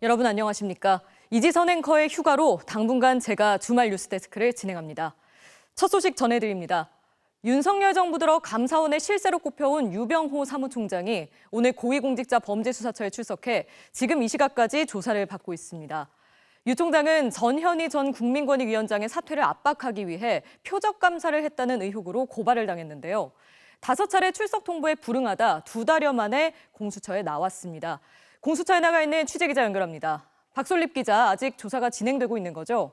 여러분 안녕하십니까? 이지선 앵커의 휴가로 당분간 제가 주말 뉴스데스크를 진행합니다. 첫 소식 전해드립니다. 윤석열 정부 들어 감사원의 실세로 꼽혀온 유병호 사무총장이 오늘 고위공직자 범죄수사처에 출석해 지금 이 시각까지 조사를 받고 있습니다. 유 총장은 전현희 전 국민권익위원장의 사퇴를 압박하기 위해 표적 감사를 했다는 의혹으로 고발을 당했는데요. 5차례 출석 통보에 불응하다 2달여 만에 공수처에 나왔습니다. 공수처에 나가 있는 취재기자 연결합니다. 박솔립 기자, 아직 조사가 진행되고 있는 거죠?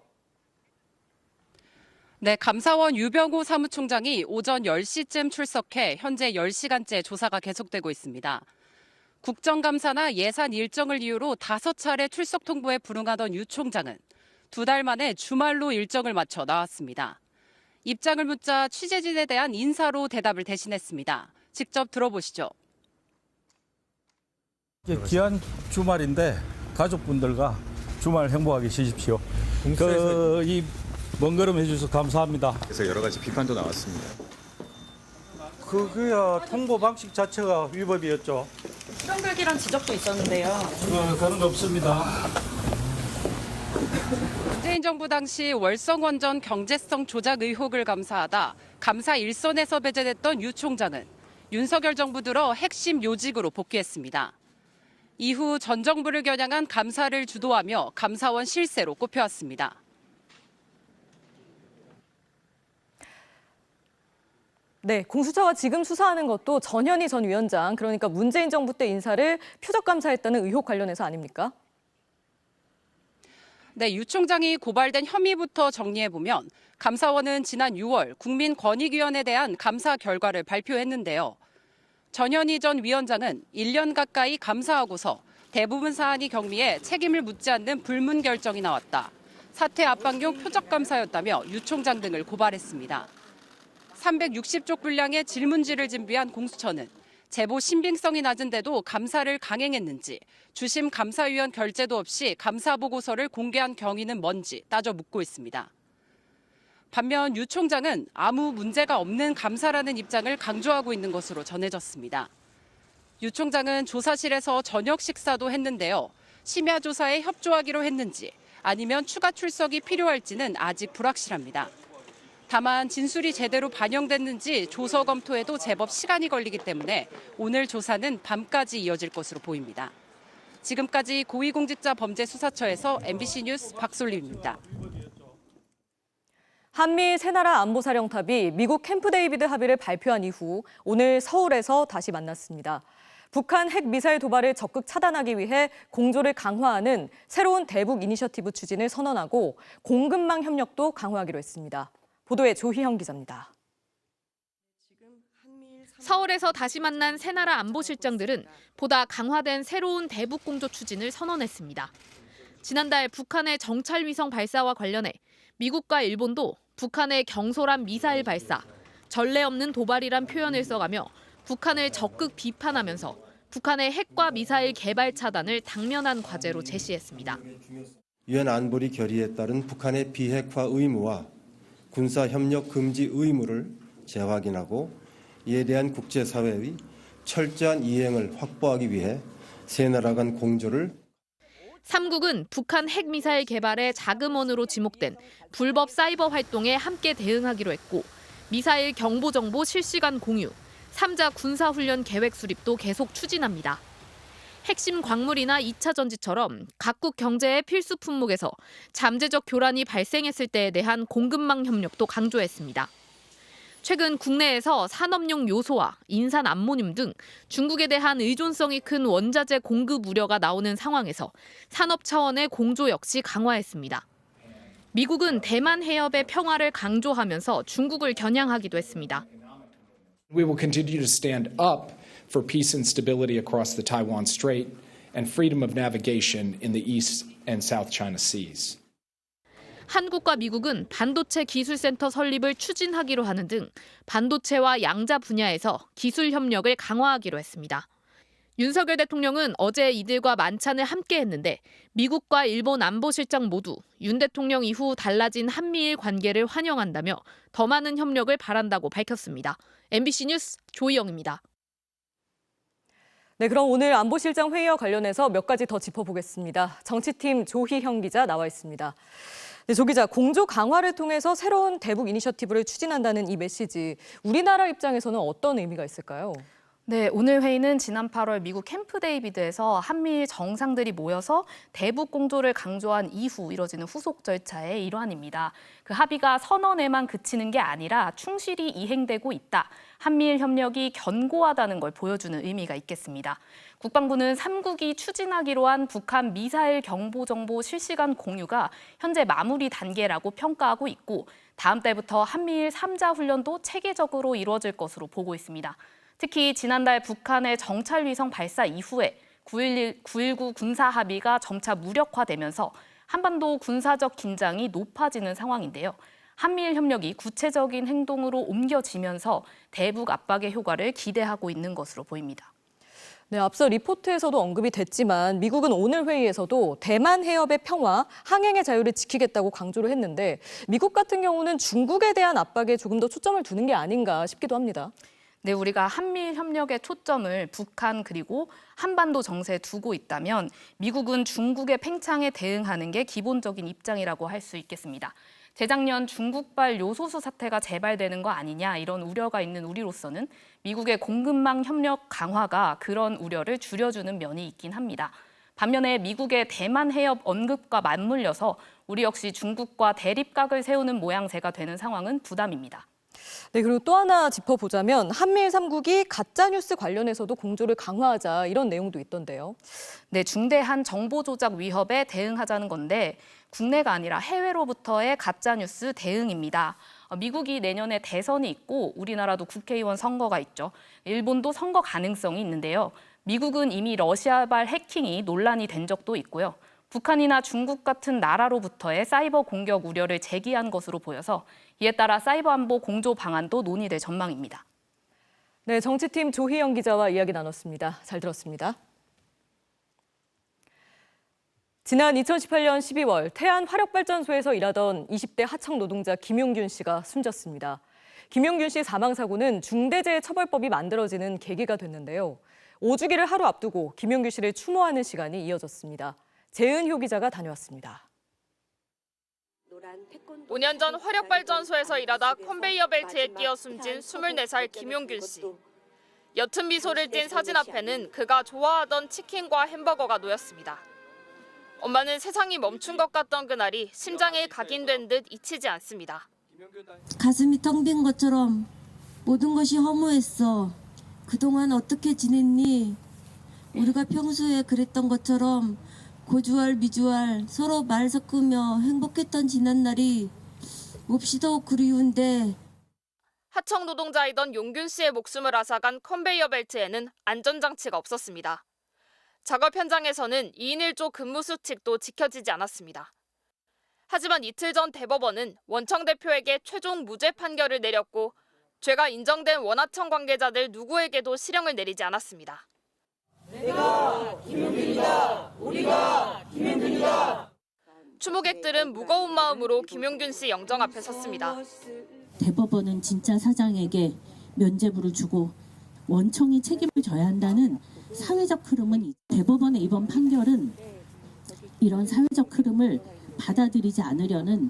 네, 감사원 유병호 사무총장이 오전 10시쯤 출석해 현재 10시간째 조사가 계속되고 있습니다. 국정감사나 예산 일정을 이유로 5차례 출석 통보에 불응하던 유 총장은 2달 만에 주말로 일정을 맞춰 나왔습니다. 입장을 묻자 취재진에 대한 인사로 대답을 대신했습니다. 직접 들어보시죠. 귀한 주말인데 가족분들과 주말 행복하게 쉬십시오. 이 먼 걸음 해주셔서 감사합니다. 그래서 여러 가지 비판도 나왔습니다. 그거야 통보 방식 자체가 위법이었죠. 실형불기란 지적도 있었는데요. 그런 거 없습니다. 문재인 정부 당시 월성원전 경제성 조작 의혹을 감사하다 감사 일선에서 배제됐던 유 총장은 윤석열 정부 들어 핵심 요직으로 복귀했습니다. 이후 전 정부를 겨냥한 감사를 주도하며 감사원 실세로 꼽혀왔습니다. 네, 공수처가 지금 수사하는 것도 전현희 전 위원장, 그러니까 문재인 정부 때 인사를 표적 감사했다는 의혹 관련해서 아닙니까? 네, 유 총장이 고발된 혐의부터 정리해보면 감사원은 지난 6월 국민권익위원회에 대한 감사 결과를 발표했는데요. 전현희 전 위원장은 1년 가까이 감사하고서 대부분 사안이 경미해 책임을 묻지 않는 불문 결정이 나왔다. 사퇴 압박용 표적 감사였다며 유 총장 등을 고발했습니다. 360쪽 분량의 질문지를 준비한 공수처는 제보 신빙성이 낮은데도 감사를 강행했는지, 주심 감사위원 결재도 없이 감사 보고서를 공개한 경위는 뭔지 따져 묻고 있습니다. 반면 유 총장은 아무 문제가 없는 감사라는 입장을 강조하고 있는 것으로 전해졌습니다. 유 총장은 조사실에서 저녁 식사도 했는데요. 심야 조사에 협조하기로 했는지 아니면 추가 출석이 필요할지는 아직 불확실합니다. 다만 진술이 제대로 반영됐는지 조서 검토에도 제법 시간이 걸리기 때문에 오늘 조사는 밤까지 이어질 것으로 보입니다. 지금까지 고위공직자 범죄수사처에서 MBC 뉴스 박솔림입니다. 한미 새나라 안보사령탑이 미국 캠프 데이비드 합의를 발표한 이후 오늘 서울에서 다시 만났습니다. 북한 핵미사일 도발을 적극 차단하기 위해 공조를 강화하는 새로운 대북 이니셔티브 추진을 선언하고 공급망 협력도 강화하기로 했습니다. 보도에 조희영 기자입니다. 서울에서 다시 만난 새나라 안보실장들은 보다 강화된 새로운 대북 공조 추진을 선언했습니다. 지난달 북한의 정찰위성 발사와 관련해 미국과 일본도 북한의 경솔한 미사일 발사, 전례 없는 도발이란 표현을 써가며 북한을 적극 비판하면서 북한의 핵과 미사일 개발 차단을 당면한 과제로 제시했습니다. 유엔 안보리 결의에 따른 북한의 비핵화 의무와 군사협력 금지 의무를 재확인하고 이에 대한 국제사회의 철저한 이행을 확보하기 위해 세 나라 간 공조를 3국은 북한 핵미사일 개발에 자금원으로 지목된 불법 사이버 활동에 함께 대응하기로 했고 미사일 경보 정보 실시간 공유, 3자 군사훈련 계획 수립도 계속 추진합니다. 핵심 광물이나 2차 전지처럼 각국 경제의 필수 품목에서 잠재적 교란이 발생했을 때에 대한 공급망 협력도 강조했습니다. 최근 국내에서 산업용 요소와 인산 암모늄 등 중국에 대한 의존성이 큰 원자재 공급 우려가 나오는 상황에서 산업 차원의 공조 역시 강화했습니다. 미국은 대만 해협의 평화를 강조하면서 중국을 겨냥하기도 했습니다. We will continue to stand up for peace and stability across the Taiwan Strait and freedom of navigation in the East and South China Seas. 한국과 미국은 반도체 기술센터 설립을 추진하기로 하는 등 반도체와 양자 분야에서 기술 협력을 강화하기로 했습니다. 윤석열 대통령은 어제 이들과 만찬을 함께 했는데 미국과 일본 안보실장 모두 윤 대통령 이후 달라진 한미일 관계를 환영한다며 더 많은 협력을 바란다고 밝혔습니다. MBC 뉴스 조희영입니다. 네, 그럼 오늘 안보실장 회의와 관련해서 몇 가지 더 짚어보겠습니다. 정치팀 조희형 기자 나와 있습니다. 네, 조 기자, 공조 강화를 통해서 새로운 대북 이니셔티브를 추진한다는 이 메시지, 우리나라 입장에서는 어떤 의미가 있을까요? 네, 오늘 회의는 지난 8월 미국 캠프 데이비드에서 한미일 정상들이 모여서 대북 공조를 강조한 이후 이뤄지는 후속 절차의 일환입니다. 그 합의가 선언에만 그치는 게 아니라 충실히 이행되고 있다. 한미일 협력이 견고하다는 걸 보여주는 의미가 있겠습니다. 국방부는 3국이 추진하기로 한 북한 미사일 경보 정보 실시간 공유가 현재 마무리 단계라고 평가하고 있고 다음 달부터 한미일 3자 훈련도 체계적으로 이루어질 것으로 보고 있습니다. 특히 지난달 북한의 정찰위성 발사 이후에 9.19 군사 합의가 점차 무력화되면서 한반도 군사적 긴장이 높아지는 상황인데요. 한미일 협력이 구체적인 행동으로 옮겨지면서 대북 압박의 효과를 기대하고 있는 것으로 보입니다. 네, 앞서 리포트에서도 언급이 됐지만 미국은 오늘 회의에서도 대만 해협의 평화, 항행의 자유를 지키겠다고 강조를 했는데 미국 같은 경우는 중국에 대한 압박에 조금 더 초점을 두는 게 아닌가 싶기도 합니다. 네, 우리가 한미일 협력의 초점을 북한 그리고 한반도 정세에 두고 있다면 미국은 중국의 팽창에 대응하는 게 기본적인 입장이라고 할 수 있겠습니다. 재작년 중국발 요소수 사태가 재발되는 거 아니냐 이런 우려가 있는 우리로서는 미국의 공급망 협력 강화가 그런 우려를 줄여주는 면이 있긴 합니다. 반면에 미국의 대만 해협 언급과 맞물려서 우리 역시 중국과 대립각을 세우는 모양새가 되는 상황은 부담입니다. 네, 그리고 또 하나 짚어보자면 한미일 3국이 가짜뉴스 관련해서도 공조를 강화하자 이런 내용도 있던데요. 네, 중대한 정보 조작 위협에 대응하자는 건데 국내가 아니라 해외로부터의 가짜뉴스 대응입니다. 미국이 내년에 대선이 있고 우리나라도 국회의원 선거가 있죠. 일본도 선거 가능성이 있는데요. 미국은 이미 러시아발 해킹이 논란이 된 적도 있고요. 북한이나 중국 같은 나라로부터의 사이버 공격 우려를 제기한 것으로 보여서 이에 따라 사이버 안보 공조 방안도 논의될 전망입니다. 네, 정치팀 조희영 기자와 이야기 나눴습니다. 잘 들었습니다. 지난 2018년 12월 태안 화력발전소에서 일하던 20대 하청 노동자 김용균 씨가 숨졌습니다. 김용균 씨 사망 사고는 중대재해처벌법이 만들어지는 계기가 됐는데요. 5주기를 하루 앞두고 김용균 씨를 추모하는 시간이 이어졌습니다. 재은효 기자가 다녀왔습니다. 5년 전 화력발전소에서 일하다 컨베이어 벨트에 끼어 숨진 24살 김용균 씨. 옅은 미소를 띤 사진 앞에는 그가 좋아하던 치킨과 햄버거가 놓였습니다. 엄마는 세상이 멈춘 것 같던 그날이 심장에 각인된 듯 잊히지 않습니다. 가슴이 텅 빈 것처럼 모든 것이 허무했어. 그동안 어떻게 지냈니? 우리가 평소에 그랬던 것처럼 고주알 미주알 서로 말 섞으며 행복했던 지난날이 몹시도 그리운데. 하청 노동자이던 용균 씨의 목숨을 앗아간 컨베이어 벨트에는 안전장치가 없었습니다. 작업 현장에서는 2인 1조 근무 수칙도 지켜지지 않았습니다. 하지만 이틀 전 대법원은 원청 대표에게 최종 무죄 판결을 내렸고 죄가 인정된 원하청 관계자들 누구에게도 실형을 내리지 않았습니다. 내가 김용균이다. 우리가 김용균이다. 추모객들은 무거운 마음으로 김용균 씨 영정 앞에 섰습니다. 대법원은 진짜 사장에게 면죄부를 주고 원청이 책임을 져야 한다는 사회적 흐름은, 대법원의 이번 판결은 이런 사회적 흐름을 받아들이지 않으려는.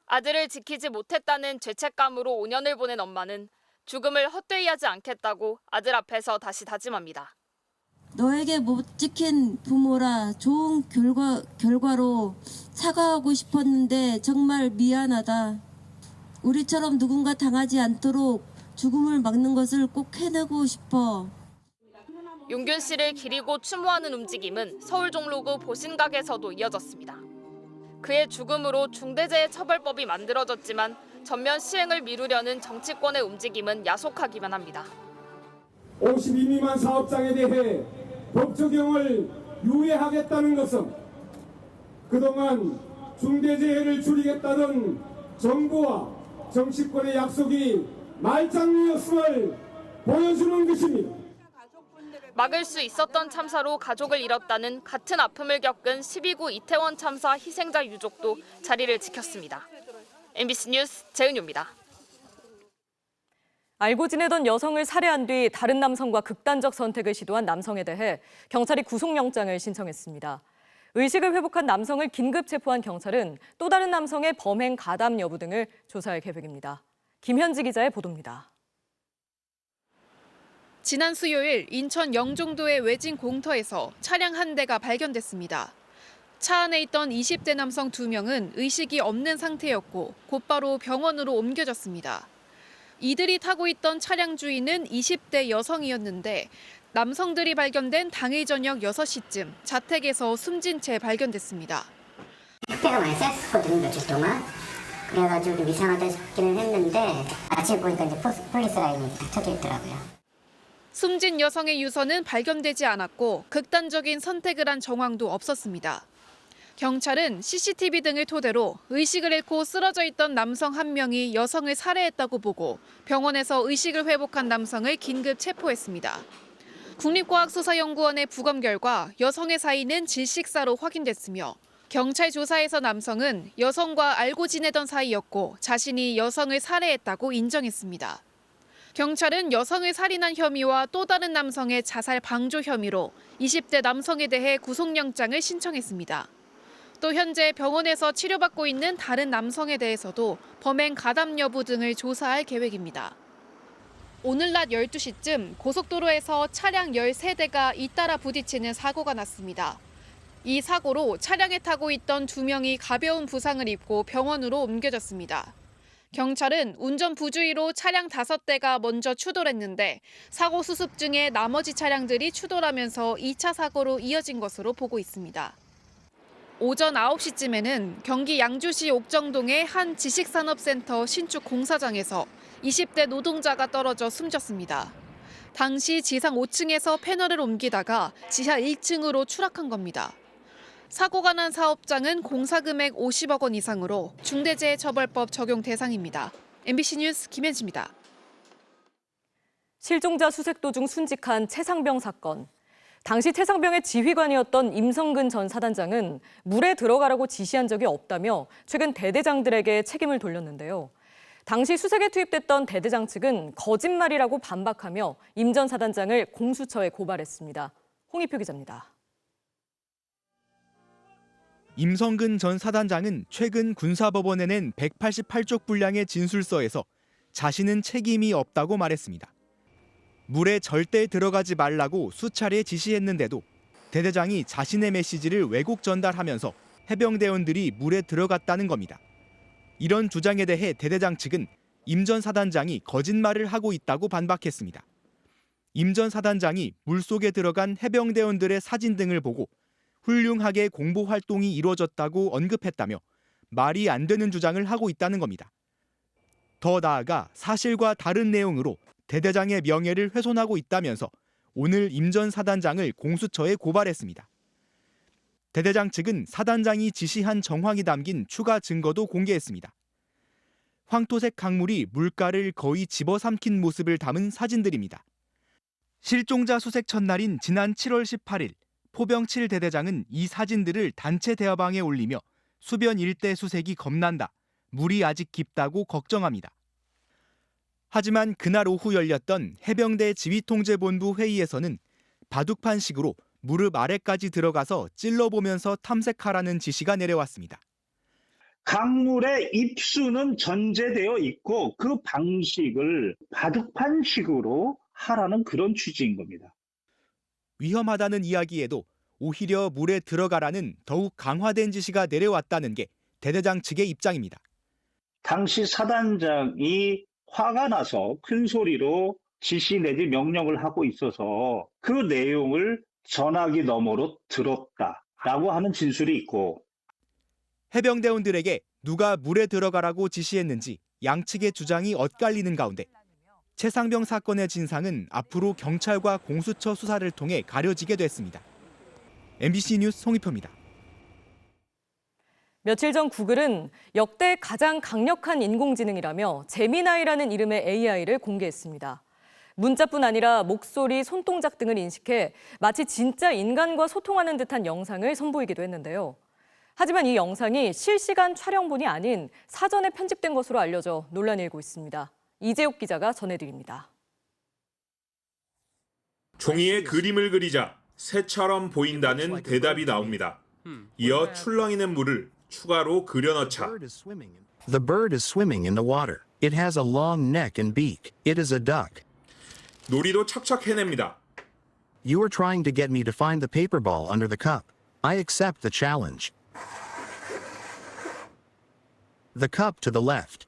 아들을 지키지 못했다는 죄책감으로 5년을 보낸 엄마는 죽음을 헛되이 하지 않겠다고 아들 앞에서 다시 다짐합니다. 너에게 못 지킨 부모라 좋은 결과로 사과하고 싶었는데 정말 미안하다. 우리처럼 누군가 당하지 않도록 죽음을 막는 것을 꼭 해내고 싶어. 용균 씨를 기리고 추모하는 움직임은 서울 종로구 보신각에서도 이어졌습니다. 그의 죽음으로 중대재해처벌법이 만들어졌지만 전면 시행을 미루려는 정치권의 움직임은 야속하기만 합니다. 52 미만 사업장에 대해 법 적용을 유예하겠다는 것은 그동안 중대재해를 줄이겠다는 정부와 정치권의 약속이 말장난이었음을 보여주는 것입니다. 막을 수 있었던 참사로 가족을 잃었다는 같은 아픔을 겪은 12구 이태원 참사 희생자 유족도 자리를 지켰습니다. MBC 뉴스 재은유입니다. 알고 지내던 여성을 살해한 뒤 다른 남성과 극단적 선택을 시도한 남성에 대해 경찰이 구속영장을 신청했습니다. 의식을 회복한 남성을 긴급 체포한 경찰은 또 다른 남성의 범행 가담 여부 등을 조사할 계획입니다. 김현지 기자의 보도입니다. 지난 수요일 인천 영종도의 외진 공터에서 차량 한 대가 발견됐습니다. 차 안에 있던 20대 남성 2명은 의식이 없는 상태였고 곧바로 병원으로 옮겨졌습니다. 이들이 타고 있던 차량 주인은 20대 여성이었는데 남성들이 발견된 당일 저녁 6시쯤 자택에서 숨진 채 발견됐습니다. 택배가 많이 셌었거든요, 며칠 동안. 그래가지고 좀 이상하다 싶기는 했는데 아침에 보니까 이제 폴리스 라인이 쳐져 있더라고요. 숨진 여성의 유서는 발견되지 않았고 극단적인 선택을 한 정황도 없었습니다. 경찰은 CCTV 등을 토대로 의식을 잃고 쓰러져 있던 남성 한 명이 여성을 살해했다고 보고 병원에서 의식을 회복한 남성을 긴급 체포했습니다. 국립과학수사연구원의 부검 결과 여성의 사이는 질식사로 확인됐으며 경찰 조사에서 남성은 여성과 알고 지내던 사이였고 자신이 여성을 살해했다고 인정했습니다. 경찰은 여성을 살인한 혐의와 또 다른 남성의 자살 방조 혐의로 20대 남성에 대해 구속영장을 신청했습니다. 또 현재 병원에서 치료받고 있는 다른 남성에 대해서도 범행 가담 여부 등을 조사할 계획입니다. 오늘 낮 12시쯤 고속도로에서 차량 13대가 잇따라 부딪히는 사고가 났습니다. 이 사고로 차량에 타고 있던 2명이 가벼운 부상을 입고 병원으로 옮겨졌습니다. 경찰은 운전 부주의로 차량 5대가 먼저 추돌했는데 사고 수습 중에 나머지 차량들이 추돌하면서 2차 사고로 이어진 것으로 보고 있습니다. 오전 9시쯤에는 경기 양주시 옥정동의 한 지식산업센터 신축 공사장에서 20대 노동자가 떨어져 숨졌습니다. 당시 지상 5층에서 패널을 옮기다가 지하 1층으로 추락한 겁니다. 사고가 난 사업장은 공사 금액 50억 원 이상으로 중대재해처벌법 적용 대상입니다. MBC 뉴스 김현지입니다. 실종자 수색 도중 순직한 최상병 사건. 당시 최상병의 지휘관이었던 임성근 전 사단장은 물에 들어가라고 지시한 적이 없다며 최근 대대장들에게 책임을 돌렸는데요. 당시 수색에 투입됐던 대대장 측은 거짓말이라고 반박하며 임 전 사단장을 공수처에 고발했습니다. 홍희표 기자입니다. 임성근 전 사단장은 최근 군사법원에 낸 188쪽 분량의 진술서에서 자신은 책임이 없다고 말했습니다. 물에 절대 들어가지 말라고 수차례 지시했는데도 대대장이 자신의 메시지를 왜곡 전달하면서 해병대원들이 물에 들어갔다는 겁니다. 이런 주장에 대해 대대장 측은 임 전 사단장이 거짓말을 하고 있다고 반박했습니다. 임 전 사단장이 물속에 들어간 해병대원들의 사진 등을 보고 훌륭하게 공보 활동이 이루어졌다고 언급했다며 말이 안 되는 주장을 하고 있다는 겁니다. 더 나아가 사실과 다른 내용으로 대대장의 명예를 훼손하고 있다면서 오늘 임 전 사단장을 공수처에 고발했습니다. 대대장 측은 사단장이 지시한 정황이 담긴 추가 증거도 공개했습니다. 황토색 강물이 물가를 거의 집어삼킨 모습을 담은 사진들입니다. 실종자 수색 첫날인 지난 7월 18일 포병 7대대장은 이 사진들을 단체 대화방에 올리며 수변 일대 수색이 겁난다, 물이 아직 깊다고 걱정합니다. 하지만 그날 오후 열렸던 해병대 지휘통제본부 회의에서는 바둑판식으로 무릎 아래까지 들어가서 찔러보면서 탐색하라는 지시가 내려왔습니다. 강물의 입수는 전제되어 있고 그 방식을 바둑판식으로 하라는 그런 취지인 겁니다. 위험하다는 이야기에도 오히려 물에 들어가라는 더욱 강화된 지시가 내려왔다는 게 대대장 측의 입장입니다. 당시 사단장이 화가 나서 큰 소리로 지시 내지 명령을 하고 있어서 그 내용을 전화기 너머로 들었다라고 하는 진술이 있고, 해병대원들에게 누가 물에 들어가라고 지시했는지 양측의 주장이 엇갈리는 가운데 최상병 사건의 진상은 앞으로 경찰과 공수처 수사를 통해 가려지게 됐습니다. MBC 뉴스 송희표입니다. 며칠 전 구글은 역대 가장 강력한 인공지능이라며 제미나이라는 이름의 AI를 공개했습니다. 문자뿐 아니라 목소리, 손동작 등을 인식해 마치 진짜 인간과 소통하는 듯한 영상을 선보이기도 했는데요. 하지만 이 영상이 실시간 촬영본이 아닌 사전에 편집된 것으로 알려져 논란이 일고 있습니다. 이재욱 기자가 전해드립니다. 종이에 그림을 그리자 새처럼 보인다는 대답이 나옵니다. 이어 출렁이는 물을 추가로 그려넣자. The bird is swimming in the water. It has a long neck and beak. It is a duck. 놀이도 척척 해냅니다. You are trying to get me to find the paper ball under the cup. I accept the challenge. The cup to the left.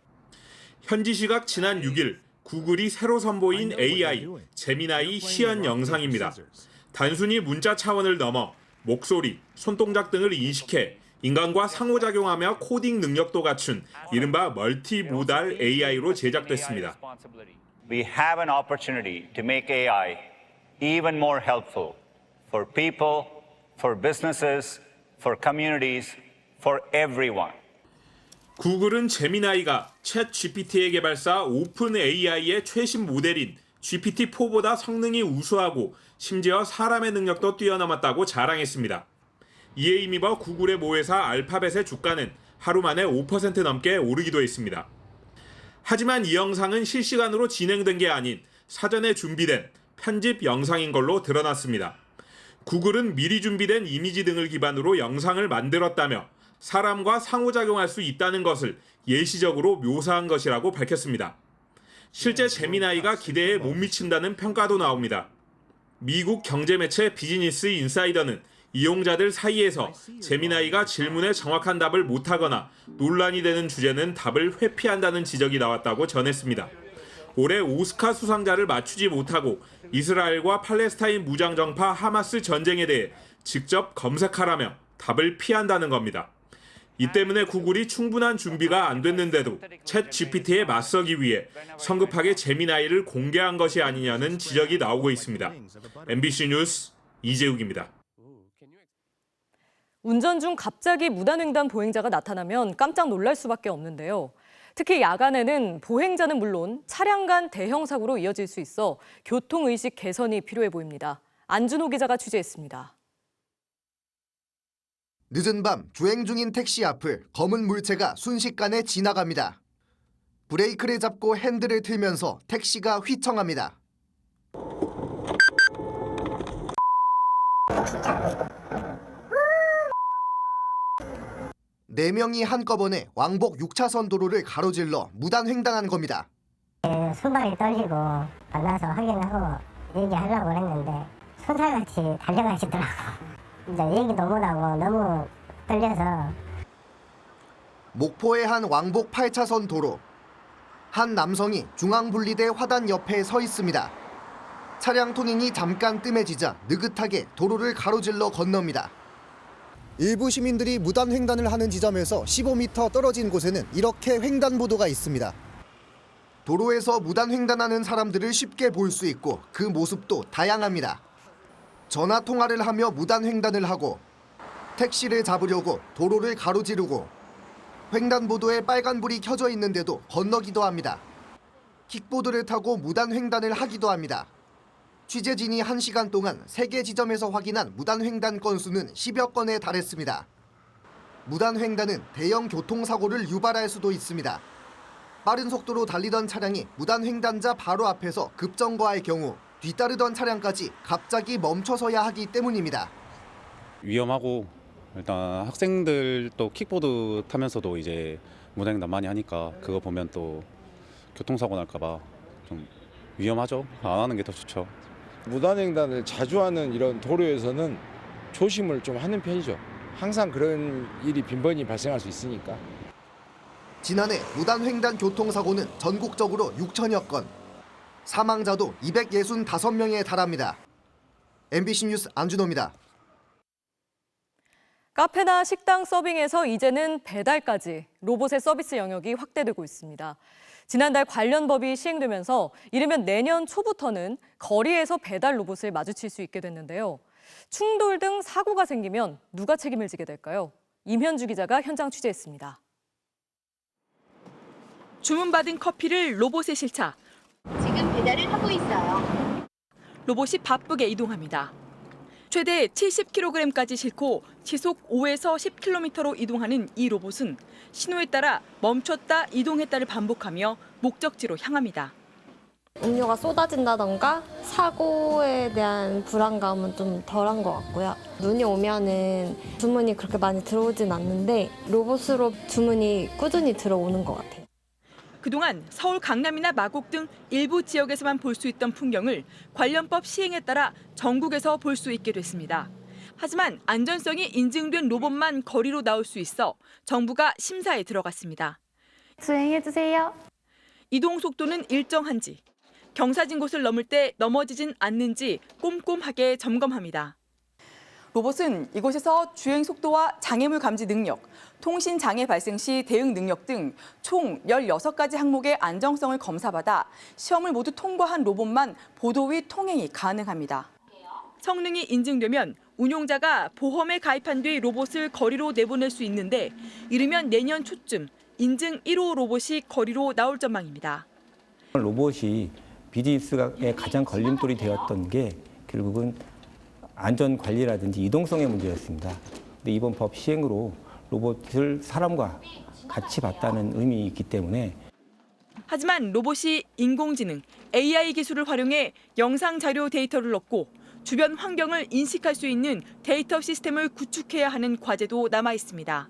현지 시각 지난 6일 구글이 새로 선보인 AI 제미나이 시연 영상입니다. 단순히 문자 차원을 넘어 목소리, 손동작 등을 인식해 인간과 상호작용하며 코딩 능력도 갖춘 이른바 멀티모달 AI로 제작됐습니다. We have an opportunity to make AI even more helpful for people, for businesses, for communities, for everyone. 구글은 제미나이가 챗 GPT의 개발사 오픈 AI의 최신 모델인 GPT-4보다 성능이 우수하고 심지어 사람의 능력도 뛰어넘었다고 자랑했습니다. 이에 힘입어 구글의 모회사 알파벳의 주가는 하루 만에 5% 넘게 오르기도 했습니다. 하지만 이 영상은 실시간으로 진행된 게 아닌 사전에 준비된 편집 영상인 걸로 드러났습니다. 구글은 미리 준비된 이미지 등을 기반으로 영상을 만들었다며 사람과 상호작용할 수 있다는 것을 예시적으로 묘사한 것이라고 밝혔습니다. 실제 제미나이가 기대에 못 미친다는 평가도 나옵니다. 미국 경제매체 비즈니스 인사이더는 이용자들 사이에서 제미나이가 질문에 정확한 답을 못하거나 논란이 되는 주제는 답을 회피한다는 지적이 나왔다고 전했습니다. 올해 오스카 수상자를 맞추지 못하고 이스라엘과 팔레스타인 무장정파 하마스 전쟁에 대해 직접 검색하라며 답을 피한다는 겁니다. 이 때문에 구글이 충분한 준비가 안 됐는데도 챗 GPT에 맞서기 위해 성급하게 제미나이를 공개한 것이 아니냐는 지적이 나오고 있습니다. MBC 뉴스 이재욱입니다. 운전 중 갑자기 무단횡단 보행자가 나타나면 깜짝 놀랄 수밖에 없는데요. 특히 야간에는 보행자는 물론 차량 간 대형 사고로 이어질 수 있어 교통의식 개선이 필요해 보입니다. 안준호 기자가 취재했습니다. 늦은 밤 주행 중인 택시 앞을 검은 물체가 순식간에 지나갑니다. 브레이크를 잡고 핸들을 틀면서 택시가 휘청합니다. 네 명이 한꺼번에 왕복 6차선 도로를 가로질러 무단 횡단한 겁니다. 손발이 떨리고 만나서 확인하고 얘기하려고 했는데 손살같이 달려가시더라고. 이제 얘기도 못하고 너무 떨려서. 목포의 한 왕복 8차선 도로. 한 남성이 중앙분리대 화단 옆에 서 있습니다. 차량 토닝이 잠깐 뜸해지자 느긋하게 도로를 가로질러 건넙니다. 일부 시민들이 무단 횡단을 하는 지점에서 15m 떨어진 곳에는 이렇게 횡단보도가 있습니다. 도로에서 무단 횡단하는 사람들을 쉽게 볼 수 있고 그 모습도 다양합니다. 전화 통화를 하며 무단 횡단을 하고 택시를 잡으려고 도로를 가로지르고 횡단보도에 빨간불이 켜져 있는데도 건너기도 합니다. 킥보드를 타고 무단 횡단을 하기도 합니다. 취재진이 1시간 동안 3개 지점에서 확인한 무단 횡단 건수는 10여 건에 달했습니다. 무단 횡단은 대형 교통사고를 유발할 수도 있습니다. 빠른 속도로 달리던 차량이 무단 횡단자 바로 앞에서 급정거할 경우 뒤따르던 차량까지 갑자기 멈춰서야 하기 때문입니다. 위험하고 일단 학생들도 킥보드 타면서도 이제 무단횡단 많이 하니까 그거 보면 또 교통사고 날까 봐 좀 위험하죠. 안 하는 게 더 좋죠. 무단횡단을 자주 하는 이런 도로에서는 조심을 좀 하는 편이죠. 항상 그런 일이 빈번히 발생할 수 있으니까. 지난해 무단 횡단 교통사고는 전국적으로 6천여 건. 사망자도 265명에 달합니다. MBC 뉴스 안준호입니다. 카페나 식당 서빙에서 이제는 배달까지 로봇의 서비스 영역이 확대되고 있습니다. 지난달 관련 법이 시행되면서 이르면 내년 초부터는 거리에서 배달 로봇을 마주칠 수 있게 됐는데요. 충돌 등 사고가 생기면 누가 책임을 지게 될까요? 임현주 기자가 현장 취재했습니다. 주문받은 커피를 로봇에 실차. 지금 배달을 하고 있어요. 로봇이 바쁘게 이동합니다. 최대 70kg까지 싣고 시속 5에서 10km로 이동하는 이 로봇은 신호에 따라 멈췄다 이동했다를 반복하며 목적지로 향합니다. 음료가 쏟아진다던가 사고에 대한 불안감은 좀 덜한 것 같고요. 눈이 오면은 주문이 그렇게 많이 들어오진 않는데 로봇으로 주문이 꾸준히 들어오는 것 같아요. 그동안 서울 강남이나 마곡 등 일부 지역에서만 볼 수 있던 풍경을 관련법 시행에 따라 전국에서 볼 수 있게 됐습니다. 하지만 안전성이 인증된 로봇만 거리로 나올 수 있어 정부가 심사에 들어갔습니다. 수행해주세요. 이동 속도는 일정한지, 경사진 곳을 넘을 때 넘어지진 않는지 꼼꼼하게 점검합니다. 로봇은 이곳에서 주행 속도와 장애물 감지 능력, 통신 장애 발생 시 대응 능력 등 총 16가지 항목의 안정성을 검사받아 시험을 모두 통과한 로봇만 보도 위 통행이 가능합니다. 성능이 인증되면 운용자가 보험에 가입한 뒤 로봇을 거리로 내보낼 수 있는데 이르면 내년 초쯤 인증 1호 로봇이 거리로 나올 전망입니다. 로봇이 비즈니스의 가장 걸림돌이 되었던 게 결국은 안전 관리라든지 이동성의 문제였습니다. 근데 이번 법 시행으로 로봇을 사람과 같이 봤다는 의미가 있기 때문에 하지만 로봇이 인공지능, AI 기술을 활용해 영상 자료 데이터를 얻고 주변 환경을 인식할 수 있는 데이터 시스템을 구축해야 하는 과제도 남아 있습니다.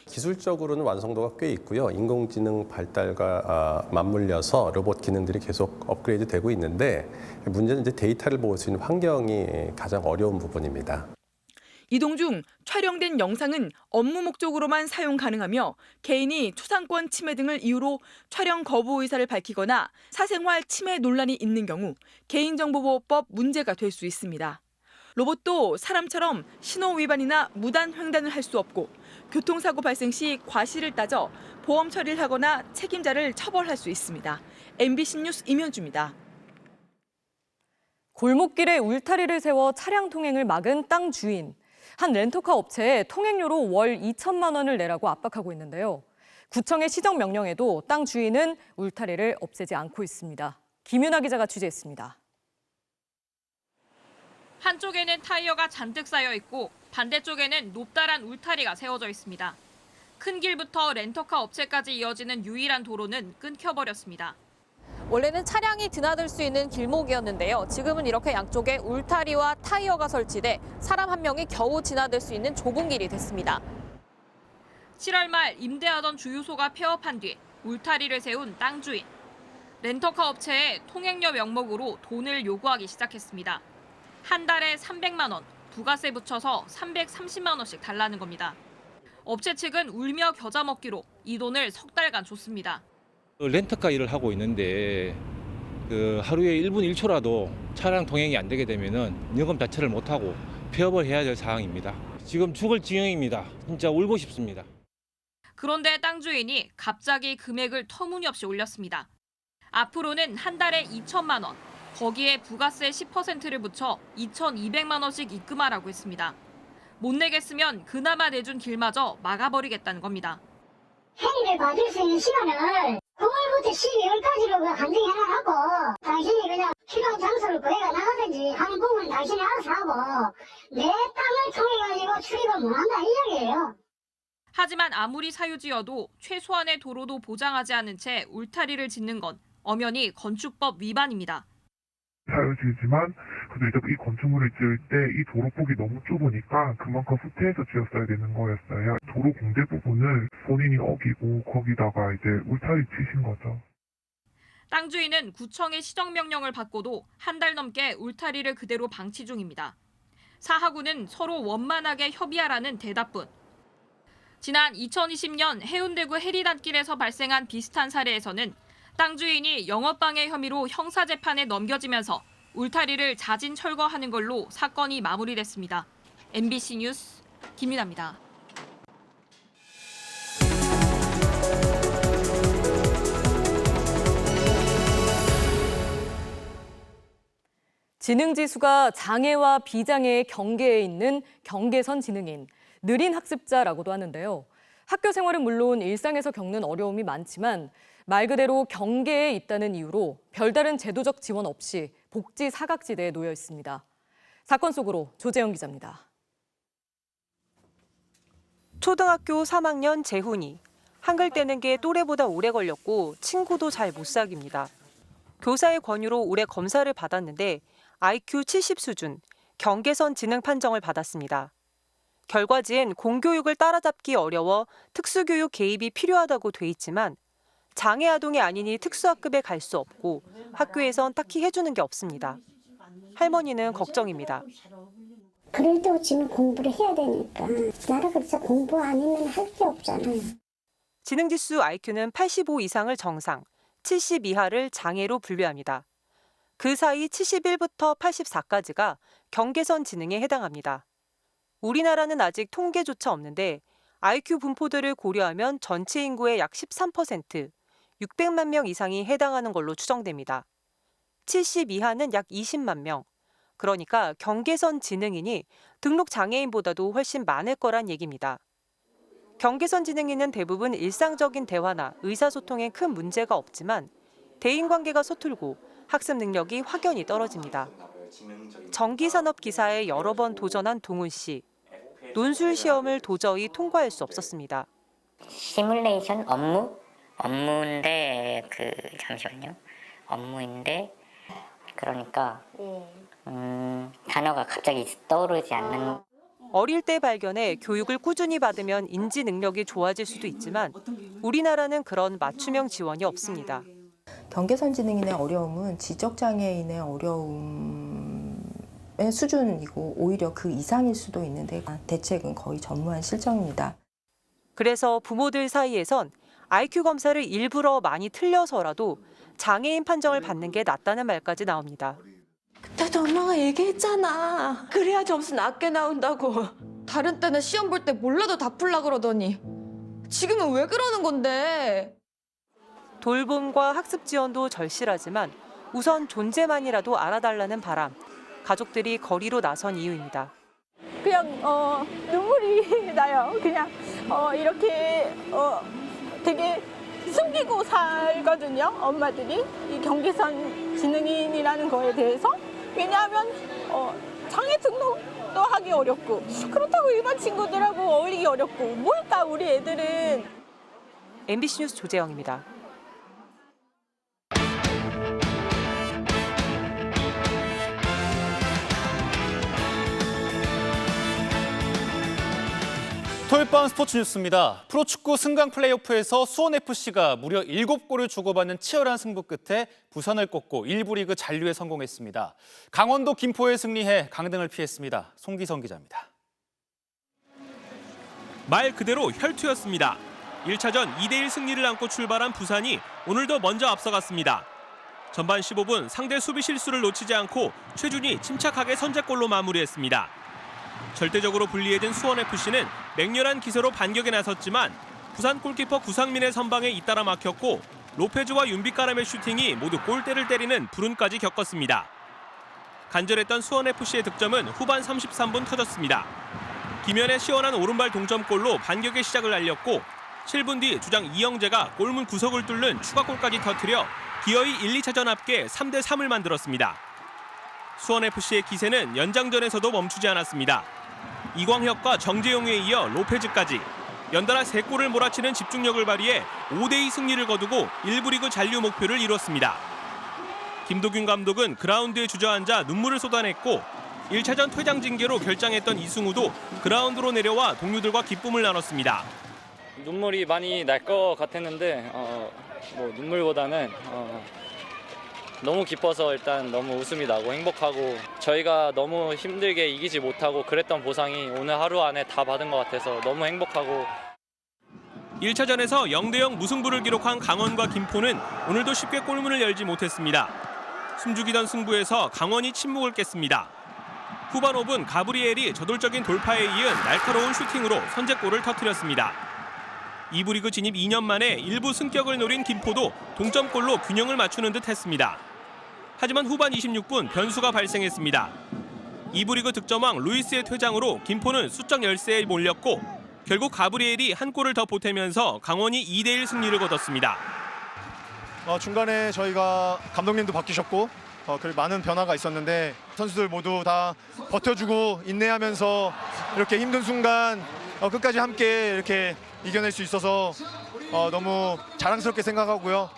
기술적으로는 완성도가 꽤 있고요. 인공지능 발달과 맞물려서 로봇 기능들이 계속 업그레이드 되고 있는데 문제는 이제 데이터를 모을 수 있는 환경이 가장 어려운 부분입니다. 이동 중 촬영된 영상은 업무 목적으로만 사용 가능하며 개인이 초상권 침해 등을 이유로 촬영 거부 의사를 밝히거나 사생활 침해 논란이 있는 경우 개인정보보호법 문제가 될 수 있습니다. 로봇도 사람처럼 신호 위반이나 무단 횡단을 할 수 없고 교통사고 발생 시 과실을 따져 보험 처리를 하거나 책임자를 처벌할 수 있습니다. MBC 뉴스 임현주입니다. 골목길에 울타리를 세워 차량 통행을 막은 땅 주인. 한 렌터카 업체에 통행료로 월 2천만 원을 내라고 압박하고 있는데요. 구청의 시정 명령에도 땅 주인은 울타리를 없애지 않고 있습니다. 김윤아 기자가 취재했습니다. 한쪽에는 타이어가 잔뜩 쌓여 있고 반대쪽에는 높다란 울타리가 세워져 있습니다. 큰 길부터 렌터카 업체까지 이어지는 유일한 도로는 끊겨버렸습니다. 원래는 차량이 드나들 수 있는 길목이었는데요. 지금은 이렇게 양쪽에 울타리와 타이어가 설치돼 사람 한 명이 겨우 지나들 수 있는 좁은 길이 됐습니다. 7월 말 임대하던 주유소가 폐업한 뒤 울타리를 세운 땅 주인. 렌터카 업체에 통행료 명목으로 돈을 요구하기 시작했습니다. 한 달에 300만 원, 부가세 붙여서 330만 원씩 달라는 겁니다. 업체 측은 울며 겨자 먹기로 이 돈을 석 달간 줬습니다. 렌터카 일을 하고 있는데 하루에 1분 1초라도 차량 통행이 안 되게 되면은 영업 자체를 못하고 폐업을 해야 될 상황입니다. 지금 죽을 지경입니다. 진짜 울고 싶습니다. 그런데 땅 주인이 갑자기 금액을 터무니없이 올렸습니다. 앞으로는 한 달에 2천만 원, 거기에 부가세 10%를 붙여 2,200만 원씩 입금하라고 했습니다. 못 내겠으면 그나마 내준 길마저 막아버리겠다는 겁니다. 행위를 받을 수 있는 시간을 9월부터 12월까지로 간증이 하나 하고 당신이 그냥 필요한 장소를 거기가 나가든지 하는 부분은 당신이 알아서 하고 내 땅을 통해가지고 출입을 못한다 이 이야기예요. 하지만 아무리 사유지여도 최소한의 도로도 보장하지 않은 채 울타리를 짓는 건 엄연히 건축법 위반입니다. 사유지지만 그래도 이 건축물을 지을 때 이 도로폭이 너무 좁으니까 그만큼 후퇴해서 지었어야 되는 거였어요. 도로 공대 부분을 본인이 어기고 거기다가 이제 울타리 치신 거죠. 땅 주인은 구청의 시정 명령을 받고도 한 달 넘게 울타리를 그대로 방치 중입니다. 사하구는 서로 원만하게 협의하라는 대답뿐. 지난 2020년 해운대구 해리단길에서 발생한 비슷한 사례에서는 땅 주인이 영업방해 혐의로 형사재판에 넘겨지면서 울타리를 자진 철거하는 걸로 사건이 마무리됐습니다. MBC 뉴스 김윤아입니다. 지능지수가 장애와 비장애의 경계에 있는 경계선 지능인 느린 학습자라고도 하는데요. 학교 생활은 물론 일상에서 겪는 어려움이 많지만 말 그대로 경계에 있다는 이유로 별다른 제도적 지원 없이 복지 사각지대에 놓여 있습니다. 사건 속으로 조재영 기자입니다. 초등학교 3학년 재훈이. 한글 떼는 게 또래보다 오래 걸렸고 친구도 잘 못 사귀입니다. 교사의 권유로 올해 검사를 받았는데 IQ 70 수준, 경계선 지능 판정을 받았습니다. 결과지엔 공교육을 따라잡기 어려워 특수교육 개입이 필요하다고 돼 있지만 장애 아동이 아니니 특수학급에 갈 수 없고 학교에선 딱히 해주는 게 없습니다. 할머니는 걱정입니다. 그래도 지금 공부를 해야 되니까. 나라 그래서 공부 아니면 할 게 없잖아요. 지능지수 IQ는 85 이상을 정상, 70 이하를 장애로 분류합니다. 그 사이 71부터 84까지가 경계선 지능에 해당합니다. 우리나라는 아직 통계조차 없는데 IQ 분포들을 고려하면 전체 인구의 약 13%, 600만 명 이상이 해당하는 걸로 추정됩니다. 70 이하는 약 20만 명. 그러니까 경계선 지능인이 등록 장애인보다도 훨씬 많을 거란 얘기입니다. 경계선 지능인은 대부분 일상적인 대화나 의사소통에 큰 문제가 없지만 대인관계가 서툴고 학습 능력이 확연히 떨어집니다. 전기산업 기사에 여러 번 도전한 동훈 씨. 논술 시험을 도저히 통과할 수 없었습니다. 시뮬레이션 업무인데 잠시만요. 업무인데 그러니까 단어가 갑자기 떠오르지 않는. 어릴 때 발견해 교육을 꾸준히 받으면 인지 능력이 좋아질 수도 있지만 우리나라는 그런 맞춤형 지원이 없습니다. 경계선 지능인의 어려움은 지적장애인의 어려움의 수준이고 오히려 그 이상일 수도 있는데 대책은 거의 전무한 실정입니다. 그래서 부모들 사이에선 IQ 검사를 일부러 많이 틀려서라도 장애인 판정을 받는 게 낫다는 말까지 나옵니다. 그때도 엄마가 얘기했잖아. 그래야 점수 낮게 나온다고. 다른 때는 시험 볼 때 몰라도 다 풀라 그러더니 지금은 왜 그러는 건데? 돌봄과 학습 지원도 절실하지만 우선 존재만이라도 알아달라는 바람. 가족들이 거리로 나선 이유입니다. 그냥 눈물이 나요. 그냥 이렇게 되게 숨기고 살거든요. 엄마들이 이 경계선 지능인이라는 거에 대해서. 왜냐하면 장애 등록도 하기 어렵고 그렇다고 일반 친구들하고 어울리기 어렵고 뭘까 우리 애들은. MBC 뉴스 조재영입니다. 토요일 밤 스포츠 뉴스입니다. 프로축구 승강 플레이오프에서 수원FC가 무려 7골을 주고받는 치열한 승부 끝에 부산을 꺾고 1부 리그 잔류에 성공했습니다. 강원도 김포에 승리해 강등을 피했습니다. 송기성 기자입니다. 말 그대로 혈투였습니다. 1차전 2대1 승리를 안고 출발한 부산이 오늘도 먼저 앞서갔습니다. 전반 15분 상대 수비 실수를 놓치지 않고 최준이 침착하게 선제골로 마무리했습니다. 절대적으로 불리해진 수원FC는 맹렬한 기세로 반격에 나섰지만 부산 골키퍼 구상민의 선방에 잇따라 막혔고 로페즈와 윤빛가람의 슈팅이 모두 골대를 때리는 불운까지 겪었습니다. 간절했던 수원FC의 득점은 후반 33분 터졌습니다. 김현의 시원한 오른발 동점골로 반격의 시작을 알렸고 7분 뒤 주장 이영재가 골문 구석을 뚫는 추가골까지 터뜨려 기어이 1, 2차전 합계 3대3을 만들었습니다. 수원FC의 기세는 연장전에서도 멈추지 않았습니다. 이광혁과 정재용에 이어 로페즈까지 연달아 3골을 몰아치는 집중력을 발휘해 5대2 승리를 거두고 1부 리그 잔류 목표를 이뤘습니다. 김도균 감독은 그라운드에 주저앉아 눈물을 쏟아냈고 1차전 퇴장 징계로 결장했던 이승우도 그라운드로 내려와 동료들과 기쁨을 나눴습니다. 눈물이 많이 날 것 같았는데 눈물보다는 너무 기뻐서 일단 너무 웃음이 나고 행복하고 저희가 너무 힘들게 이기지 못하고 그랬던 보상이 오늘 하루 안에 다 받은 것 같아서 너무 행복하고. 1차전에서 0대0 무승부를 기록한 강원과 김포는 오늘도 쉽게 골문을 열지 못했습니다. 숨죽이던 승부에서 강원이 침묵을 깼습니다. 후반 5분 가브리엘이 저돌적인 돌파에 이은 날카로운 슈팅으로 선제골을 터뜨렸습니다. 2부 리그 진입 2년 만에 일부 승격을 노린 김포도 동점골로 균형을 맞추는 듯 했습니다. 하지만 후반 26분 변수가 발생했습니다. 2부 리그 득점왕 루이스의 퇴장으로 김포는 수적 열세에 몰렸고 결국 가브리엘이 한 골을 더 보태면서 강원이 2대1 승리를 거뒀습니다. 중간에 저희가 감독님도 바뀌셨고 많은 변화가 있었는데 선수들 모두 다 버텨주고 인내하면서 이렇게 힘든 순간 끝까지 함께 이렇게 이겨낼 수 있어서 너무 자랑스럽게 생각하고요.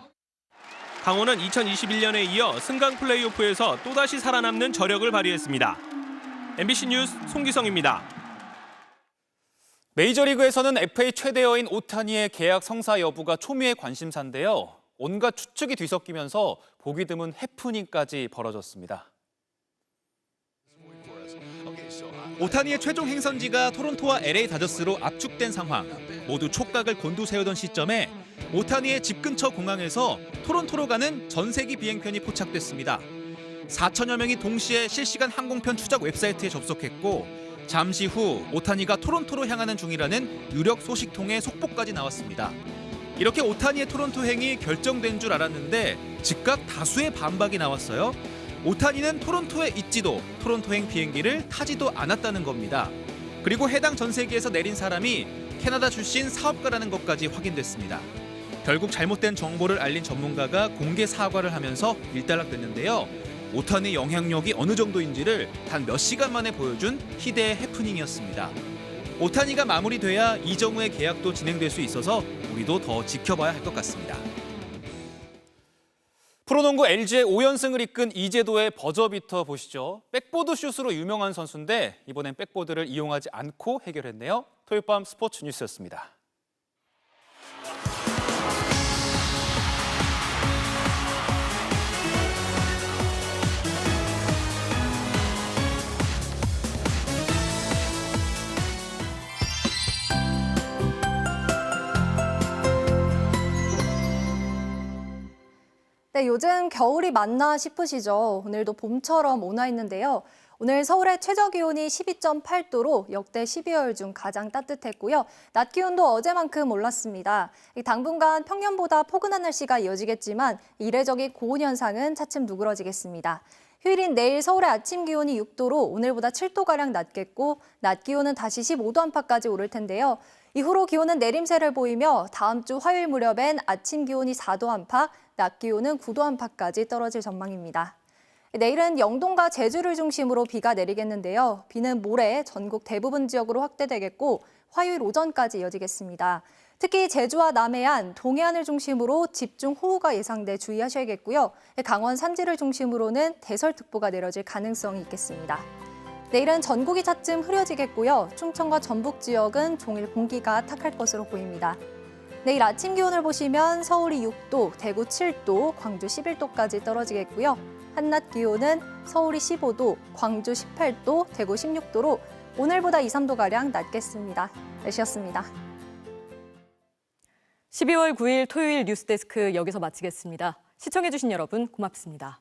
강원은 2021년에 이어 승강 플레이오프에서 또다시 살아남는 저력을 발휘했습니다. MBC 뉴스 송기성입니다. 메이저리그에서는 FA 최대여인 오타니의 계약 성사 여부가 초미의 관심사인데요. 온갖 추측이 뒤섞이면서 보기 드문 해프닝까지 벌어졌습니다. 오타니의 최종 행선지가 토론토와 LA 다저스로 압축된 상황. 모두 촉각을 곤두세우던 시점에 오타니의 집 근처 공항에서 토론토로 가는 전세기 비행편이 포착됐습니다. 4천여 명이 동시에 실시간 항공편 추적 웹사이트에 접속했고 잠시 후 오타니가 토론토로 향하는 중이라는 유력 소식통의 속보까지 나왔습니다. 이렇게 오타니의 토론토 행이 결정된 줄 알았는데 즉각 다수의 반박이 나왔어요. 오타니는 토론토에 있지도 토론토행 비행기를 타지도 않았다는 겁니다. 그리고 해당 전세기에서 내린 사람이 캐나다 출신 사업가라는 것까지 확인됐습니다. 결국 잘못된 정보를 알린 전문가가 공개 사과를 하면서 일단락됐는데요. 오타니 영향력이 어느 정도인지를 단 몇 시간 만에 보여준 희대의 해프닝이었습니다. 오타니가 마무리돼야 이정우의 계약도 진행될 수 있어서 우리도 더 지켜봐야 할 것 같습니다. 프로농구 LG의 5연승을 이끈 이재도의 버저비터 보시죠. 백보드 슛으로 유명한 선수인데 이번엔 백보드를 이용하지 않고 해결했네요. 토요일 밤 스포츠 뉴스였습니다. 네, 요즘 겨울이 맞나 싶으시죠? 오늘도 봄처럼 온화했는데요. 오늘 서울의 최저기온이 12.8도로 역대 12월 중 가장 따뜻했고요. 낮 기온도 어제만큼 올랐습니다. 당분간 평년보다 포근한 날씨가 이어지겠지만 이례적인 고온 현상은 차츰 누그러지겠습니다. 휴일인 내일 서울의 아침 기온이 6도로 오늘보다 7도가량 낮겠고 낮 기온은 다시 15도 안팎까지 오를 텐데요. 이후로 기온은 내림세를 보이며 다음 주 화요일 무렵엔 아침 기온이 4도 안팎, 낮 기온은 9도 안팎까지 떨어질 전망입니다. 내일은 영동과 제주를 중심으로 비가 내리겠는데요. 비는 모레 전국 대부분 지역으로 확대되겠고 화요일 오전까지 이어지겠습니다. 특히 제주와 남해안, 동해안을 중심으로 집중 호우가 예상돼 주의하셔야겠고요. 강원 산지를 중심으로는 대설특보가 내려질 가능성이 있겠습니다. 내일은 전국이 차츰 흐려지겠고요. 충청과 전북 지역은 종일 공기가 탁할 것으로 보입니다. 내일 아침 기온을 보시면 서울이 6도, 대구 7도, 광주 11도까지 떨어지겠고요. 한낮 기온은 서울이 15도, 광주 18도, 대구 16도로 오늘보다 2, 3도가량 낮겠습니다. 날씨였습니다. 12월 9일 토요일 뉴스데스크 여기서 마치겠습니다. 시청해주신 여러분 고맙습니다.